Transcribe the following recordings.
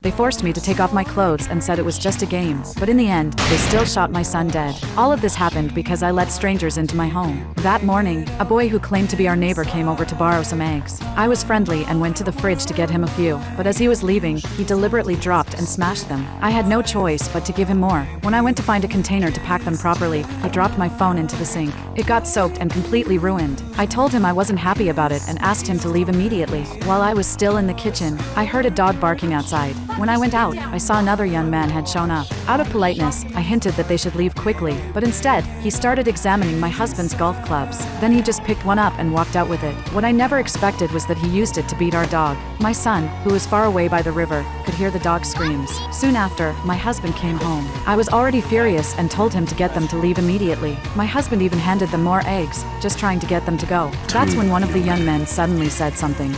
They forced me to take off my clothes and said it was just a game, but in the end, they still shot my son dead. All of this happened because I let strangers into my home. That morning, a boy who claimed to be our neighbor came over to borrow some eggs. I was friendly and went to the fridge to get him a few, but as he was leaving, he deliberately dropped and smashed them. I had no choice but to give him more. When I went to find a container to pack them properly, he dropped my phone into the sink. It got soaked and completely ruined. I told him I wasn't happy about it and asked him to leave immediately. While I was still in the kitchen, I heard a dog barking outside. When I went out, I saw another young man had shown up. Out of politeness, I hinted that they should leave quickly, but instead, he started examining my husband's golf clubs. Then he just picked one up and walked out with it. What I never expected was that he used it to beat our dog. My son, who was far away by the river, could hear the dog's screams. Soon after, my husband came home. I was already furious and told him to get them to leave immediately. My husband even handed them more eggs, just trying to get them to go. That's when one of the young men suddenly said something.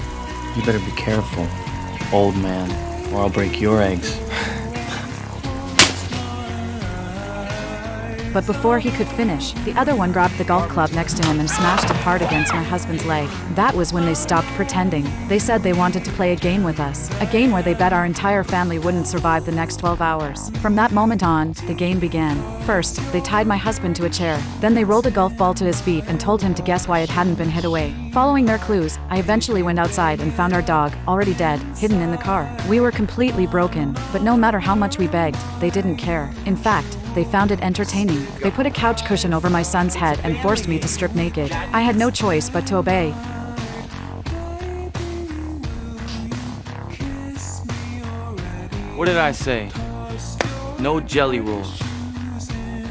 You better be careful, old man, or I'll break your eggs. But before he could finish, the other one grabbed the golf club next to him and smashed it hard against my husband's leg. That was when they stopped pretending. They said they wanted to play a game with us, a game where they bet our entire family wouldn't survive the next 12 hours. From that moment on, the game began. First, they tied my husband to a chair. Then they rolled a golf ball to his feet and told him to guess why it hadn't been hit away. Following their clues, I eventually went outside and found our dog, already dead, hidden in the car. We were completely broken, but no matter how much we begged, they didn't care. In fact, they found it entertaining. They put a couch cushion over my son's head and forced me to strip naked. I had no choice but to obey. What did I say? No jelly rolls.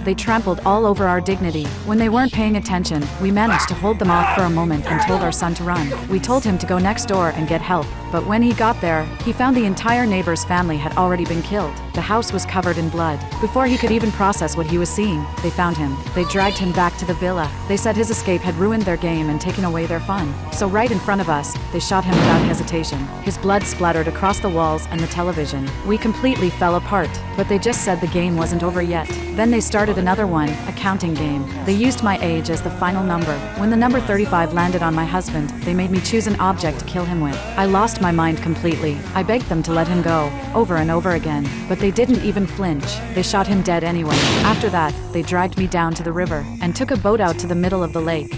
They trampled all over our dignity. When they weren't paying attention, we managed to hold them off for a moment and told our son to run. We told him to go next door and get help, but when he got there, he found the entire neighbor's family had already been killed. The house was covered in blood. Before he could even process what he was seeing, they found him. They dragged him back to the villa. They said his escape had ruined their game and taken away their fun. So right in front of us, they shot him without hesitation. His blood splattered across the walls and the television. We completely fell apart, but they just said the game wasn't over yet. Then they started another one, a counting game. They used my age as the final number. When the number 35 landed on my husband, they made me choose an object to kill him with. I lost my mind completely. I begged them to let him go, over and over again, but they didn't even flinch. They shot him dead anyway. After that, they dragged me down to the river and took a boat out to the middle of the lake.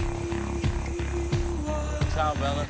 Ciao, Bella.